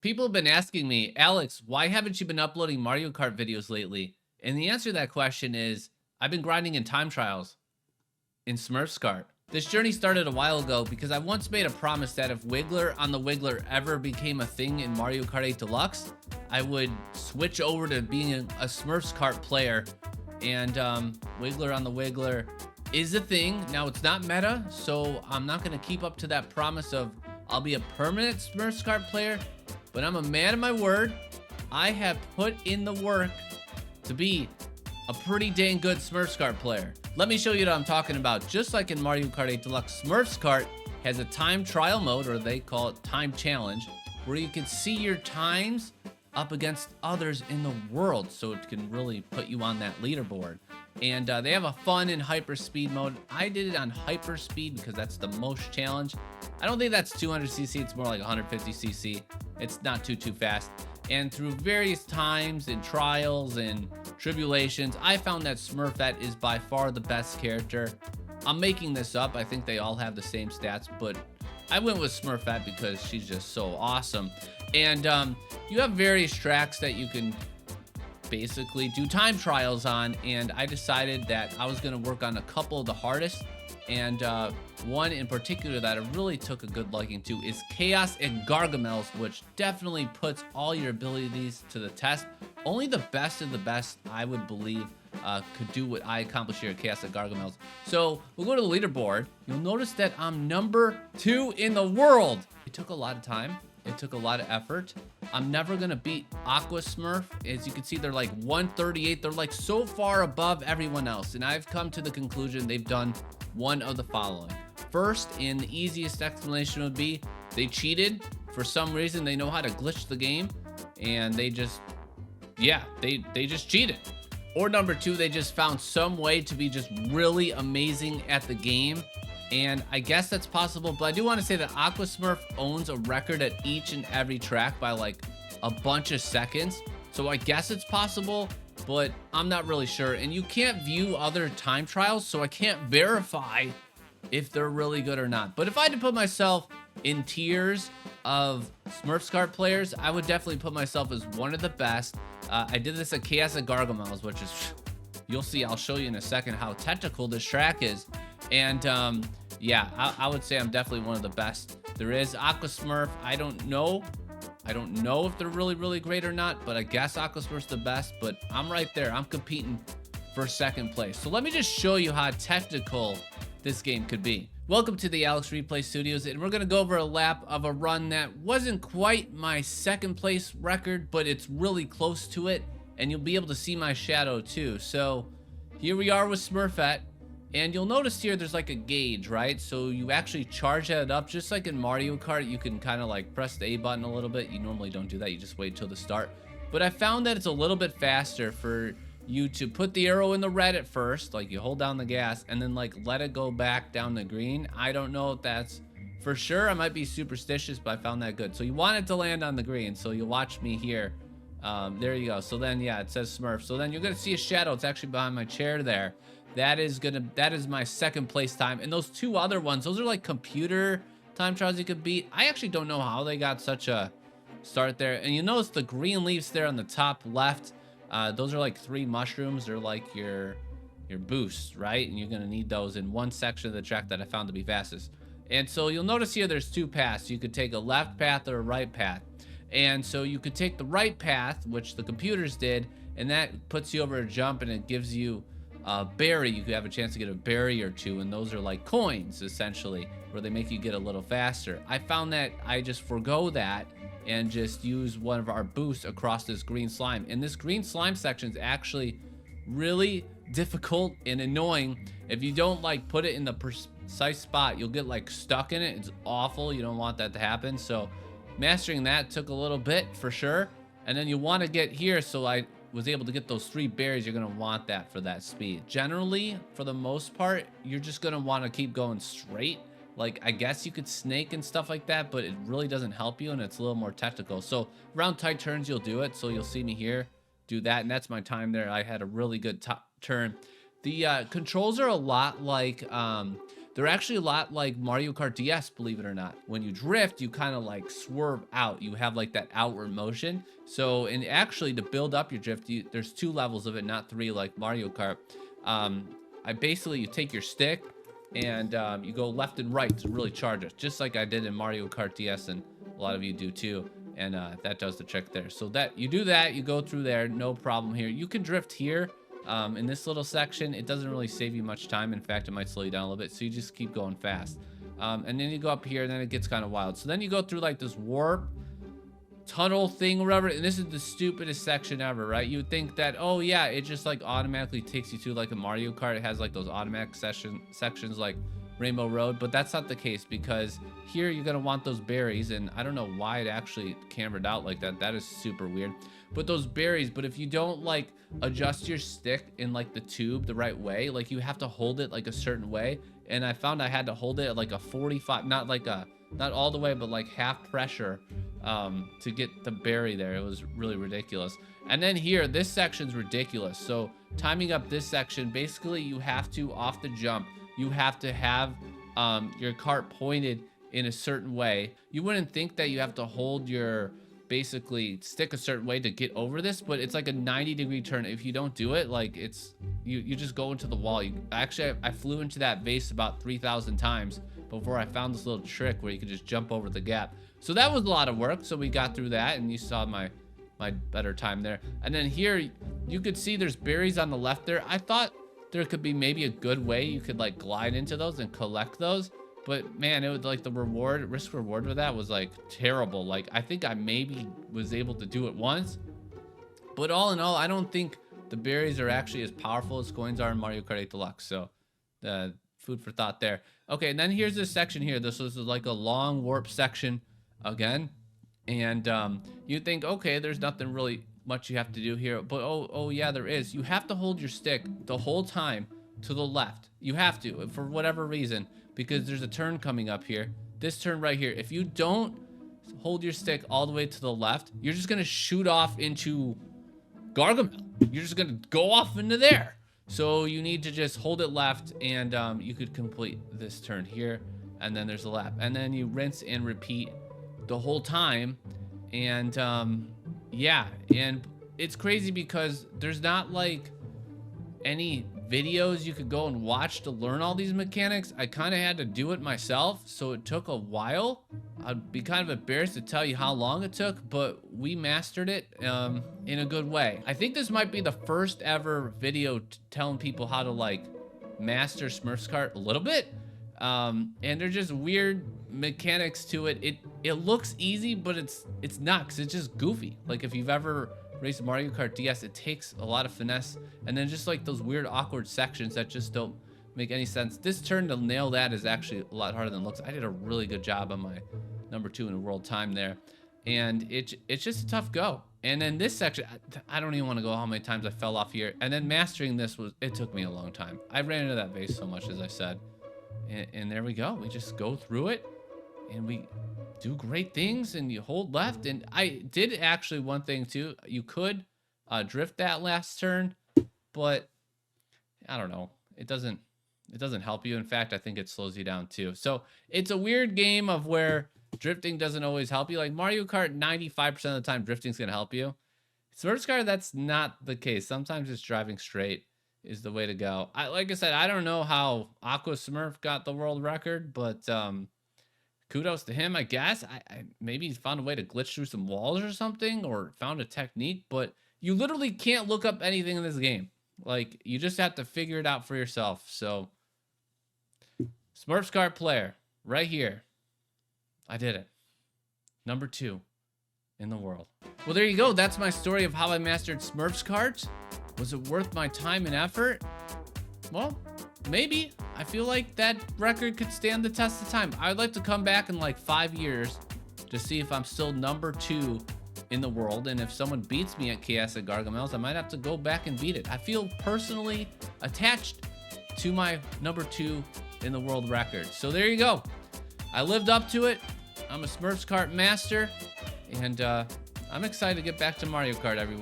People have been asking me, Alex, why haven't you been uploading Mario Kart videos lately? And the answer to that question is I've been grinding in time trials in Smurfs Kart. This journey started a while ago because I once made a promise that if Wiggler on the Wiggler ever became a thing in Mario Kart 8 Deluxe, I would switch over to being a Smurfs Kart player. And Wiggler on the Wiggler is a thing. Now, it's not meta, so I'm not going to keep up to that promise of I'll be a permanent Smurfs Kart player, but I'm a man of my word. I have put in the work to be a pretty dang good Smurfs Kart player. Let me show you what I'm talking about. Just like in Mario Kart 8 Deluxe, Smurfs Kart has a time trial mode, or they call it time challenge, where you can see your times up against others in the world, so it can really put you on that leaderboard. And they have a fun and hyper speed mode. I did it on hyper speed because that's the most challenge. I don't think that's 200cc, it's more like 150cc. It's not too fast. And through various times and trials and tribulations, I found that Smurfette is by far the best character. I'm making this up. I think they all have the same stats, but I went with Smurfette because she's just so awesome. And you have various tracks that you can basically do time trials on, and I decided that I was going to work on a couple of the hardest, and one in particular that I really took a good liking to is Chaos and Gargamel's, which definitely puts all your abilities to the test. Only the best of the best, I would believe, could do what I accomplished here at Chaos and Gargamel's. So we'll go to the leaderboard. You'll notice that I'm number 2 in the world. It took a lot of time. It took a lot of effort. I'm never gonna beat Aqua Smurf. As you can see, they're like 138. They're like so far above everyone else. And I've come to the conclusion they've done one of the following. First, and the easiest explanation would be they cheated. For some reason, they know how to glitch the game. And they just, yeah, they just cheated. Or number 2, they just found some way to be just really amazing at the game. And I guess that's possible, but I do want to say that Aqua Smurf owns a record at each and every track by like a bunch of seconds. So I guess it's possible, but I'm not really sure. And you can't view other time trials, so I can't verify if they're really good or not. But if I had to put myself in tiers of Smurfs Kart players, I would definitely put myself as one of the best. I did this at Chaos at Gargamel's, which is, you'll see, I'll show you in a second how technical this track is. And yeah, I would say I'm definitely one of the best there is. Aqua Smurf, I don't know if they're really great or not, but I guess Aqua Smurf's the best. But I'm right there. I'm competing for second place. So let me just show you how technical this game could be. Welcome to the Alex Replay Studios, and we're gonna go over a lap of a run that wasn't quite my second place record, but it's really close to it, and you'll be able to see my shadow too. So here we are with Smurfette. And you'll notice here there's like a gauge, right? So you actually charge that up just like in Mario Kart. You can kind of like press the A button a little bit. You normally don't do that. You just wait till the start. But I found that it's a little bit faster for you to put the arrow in the red at first, like you hold down the gas and then like let it go back down the green. I don't know if that's for sure. I might be superstitious, but I found that good. So you want it to land on the green. So you'll watch me here. There you go. So then, yeah, it says Smurf. So then you're going to see a shadow. It's actually behind my chair there. That is my second place time. And those two other ones, those are like computer time trials you could beat. I actually don't know how they got such a start there. And you notice the green leaves there on the top left. Those are like 3 mushrooms. They're like your boosts, right? And you're gonna need those in one section of the track that I found to be fastest. And so you'll notice here there's 2 paths. You could take a left path or a right path. And so you could take the right path, which the computers did, and that puts you over a jump and it gives you a berry. You could have a chance to get a berry or 2, and those are like coins essentially, where they make you get a little faster. I found that I just forgo that and just use one of our boosts across this green slime. And this green slime section is actually really difficult and annoying. If you don't like put it in the precise spot, you'll get like stuck in it. It's awful. You don't want that to happen. So mastering that took a little bit for sure. And then you want to get here, so I was able to get those 3 berries. You're going to want that for that speed. Generally, for the most part, you're just going to want to keep going straight. Like, I guess you could snake and stuff like that, but it really doesn't help you, and it's a little more technical. So around tight turns, you'll do it. So you'll see me here do that, and that's my time there. I had a really good turn. The controls are a lot like the they're actually a lot like Mario Kart DS, believe it or not. When you drift, you kind of like swerve out. You have like that outward motion. So, and actually to build up your drift, there's 2 levels of it, not 3 like Mario Kart. You take your stick and you go left and right to really charge it, just like I did in Mario Kart DS, and a lot of you do too. And that does the trick there. So that you do that, you go through there, no problem here. You can drift here. In this little section, it doesn't really save you much time. In fact, it might slow you down a little bit, so you just keep going fast. And then you go up here, and then it gets kind of wild. So then you go through like this warp tunnel thing, whatever, and this is the stupidest section ever, right? You would think that, oh yeah, it just like automatically takes you to like a Mario Kart. It has like those automatic sections like Rainbow Road, but that's not the case, because here you're gonna want those berries, and I don't know why it actually cambered out like that. That is super weird. But those berries, but if you don't like adjust your stick in like the tube the right way, like you have to hold it like a certain way, and I found I had to hold it at like a 45, not all the way, but like half pressure to get the berry there. It was really ridiculous. And then here, this section's ridiculous. So timing up this section, basically you have to, off the jump, you have to have your cart pointed in a certain way. You wouldn't think that you have to hold your basically stick a certain way to get over this, but it's like a 90-degree turn. If you don't do it, like it's you just go into the wall. I flew into that vase about 3,000 times before I found this little trick where you could just jump over the gap. So that was a lot of work. So we got through that, and you saw my better time there. And then here you could see there's berries on the left there. I thought there could be maybe a good way you could like glide into those and collect those, but man, it was like the risk reward with that was like terrible. Like I think I maybe was able to do it once, but all in all, I don't think the berries are actually as powerful as coins are in Mario Kart 8 Deluxe. So food for thought there. Okay, and then here's this section here. This was like a long warp section again, and you think, okay, there's nothing really much you have to do here, but oh yeah, there is. You have to hold your stick the whole time to the left. You have to, for whatever reason, because there's a turn coming up here. This turn right here, if you don't hold your stick all the way to the left, you're just gonna shoot off into Gargamel. You're just gonna go off into there. So you need to just hold it left, and you could complete this turn here, and then there's a lap, and then you rinse and repeat the whole time. And yeah, and it's crazy because there's not like any videos you could go and watch to learn all these mechanics. I kind of had to do it myself, so it took a while. I'd be kind of embarrassed to tell you how long it took, but we mastered it in a good way. I think this might be the first ever video telling people how to like master Smurfs Kart a little bit. And they're just weird mechanics to it. It looks easy, but it's not, because it's just goofy. Like if you've ever raced Mario Kart DS, it takes a lot of finesse, and then just like those weird awkward sections that just don't make any sense. This turn to nail that is actually a lot harder than it looks. I did a really good job on my #2 in the world time there, and it's just a tough go. And then this section, I don't even want to go how many times I fell off here. And then mastering this it took me a long time. I ran into that vase so much, as I said. And there we go. We just go through it, and we do great things, and you hold left. And I did actually one thing too. You could drift that last turn, but I don't know. It doesn't help you. In fact, I think it slows you down too. So it's a weird game of where drifting doesn't always help you. Like Mario Kart, 95% of the time, drifting's gonna help you. Smurfs Kart, that's not the case. Sometimes just driving straight is the way to go. Like I said, I don't know how Aqua Smurf got the world record, but kudos to him, I guess. I maybe he's found a way to glitch through some walls or something, or found a technique, but you literally can't look up anything in this game. Like, you just have to figure it out for yourself. So, Smurfs Kart player, right here. I did it. #2 in the world. Well, there you go. That's my story of how I mastered Smurfs Kart. Was it worth my time and effort? Well, maybe. I feel like that record could stand the test of time. I'd like to come back in like 5 years to see if I'm still #2 in the world. And if someone beats me at Chaos at Gargamel's, I might have to go back and beat it. I feel personally attached to my #2 in the world record. So there you go. I lived up to it. I'm a Smurfs Kart master. And I'm excited to get back to Mario Kart, everyone.